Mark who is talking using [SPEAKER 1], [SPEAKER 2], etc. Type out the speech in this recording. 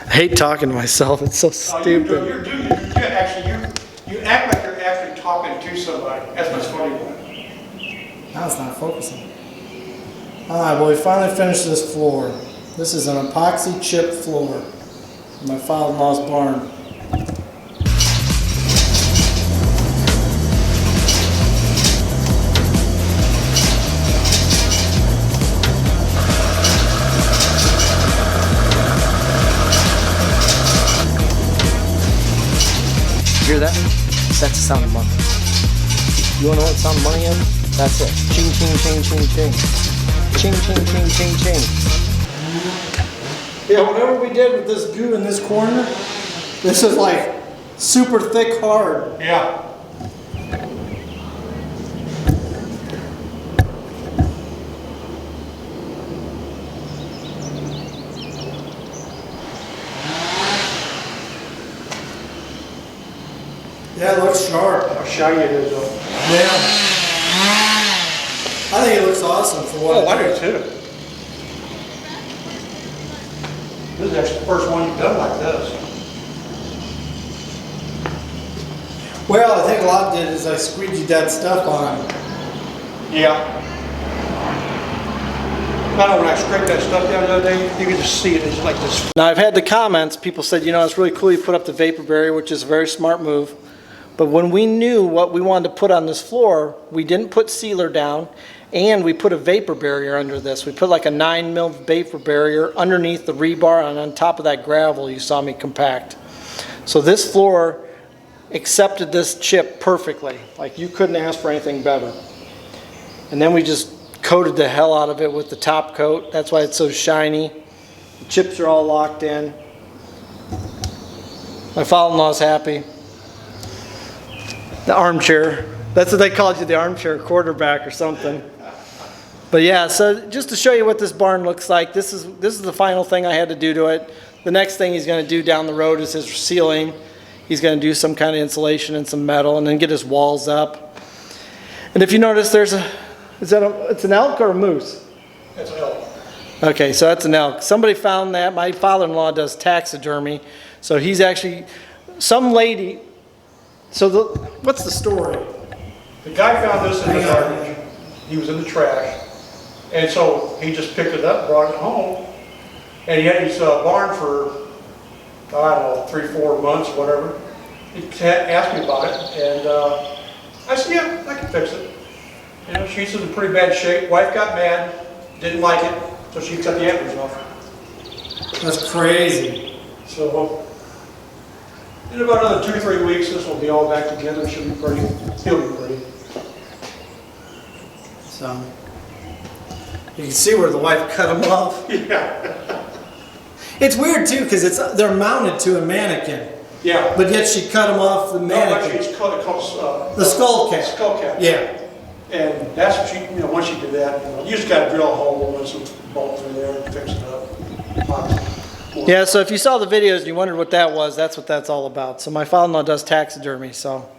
[SPEAKER 1] I hate talking to myself. It's so stupid.
[SPEAKER 2] You act like you're actually talking to somebody. That's what's funny about it.
[SPEAKER 1] Now it's not focusing. Alright, well we finally finished this floor. This is an epoxy chip floor in my father-in-law's barn. Hear that? That's the sound of money. You wanna know what the sound of money is? That's it. Ching, ching, ching, ching, ching. Ching, ching, ching, ching, ching. Yeah, whatever we did with this goo in this corner, this is like super thick hard.
[SPEAKER 2] Yeah.
[SPEAKER 1] Yeah, it looks sharp.
[SPEAKER 2] How shiny it is though.
[SPEAKER 1] Yeah. I think it looks awesome for what
[SPEAKER 2] I do too. This is actually the first one you've done like this.
[SPEAKER 1] Well, I think a lot did is I squeegeed that stuff on.
[SPEAKER 2] Yeah. I know when I scraped that stuff down the other day, you can just see it. It's like this.
[SPEAKER 1] Now I've had the comments, people said, you know, it's really cool you put up the vapor barrier, which is a very smart move. But when we knew what we wanted to put on this floor, we didn't put sealer down, and we put a vapor barrier under this. We put like a 9mm vapor barrier underneath the rebar and on top of that gravel you saw me compact. So this floor accepted this chip perfectly. Like you couldn't ask for anything better. And then we just coated the hell out of it with the top coat. That's why it's so shiny. The chips are all locked in. My father-in-law's happy. The armchair. That's what they called you, the armchair quarterback or something. But yeah, so just to show you what this barn looks like, this is the final thing I had to do to it. The next thing he's going to do down the road is his ceiling. He's going to do some kind of insulation and some metal and then get his walls up. And if you notice, there's a, it's an elk or a moose?
[SPEAKER 2] It's an elk.
[SPEAKER 1] Okay, so that's an elk. Somebody found that. My father-in-law does taxidermy. So he's actually, some lady, so what's the story?
[SPEAKER 2] The guy found this in the garbage. He was in the trash. And so he just picked it up, brought it home. And he had his barn for, I don't know, 3-4 months, whatever. He asked me about it. And I said, yeah, I can fix it. You know, she's in pretty bad shape. Wife got mad, didn't like it, so she cut the antlers off.
[SPEAKER 1] That's crazy.
[SPEAKER 2] So in about another 2-3 weeks, this will be all back together. She'll be pretty. He'll be pretty.
[SPEAKER 1] So you can see where the wife cut them off.
[SPEAKER 2] Yeah.
[SPEAKER 1] It's weird too because they're mounted to a mannequin.
[SPEAKER 2] Yeah.
[SPEAKER 1] But yet she cut them off the mannequin.
[SPEAKER 2] No, actually, it's called
[SPEAKER 1] the skull cap.
[SPEAKER 2] Skull cap.
[SPEAKER 1] Yeah.
[SPEAKER 2] And that's what she, you know, once she did that, you just got to drill a hole and some bolts in there and fix it up.
[SPEAKER 1] Yeah, so if you saw the videos and you wondered what that was, that's what that's all about. So my father-in-law does taxidermy, so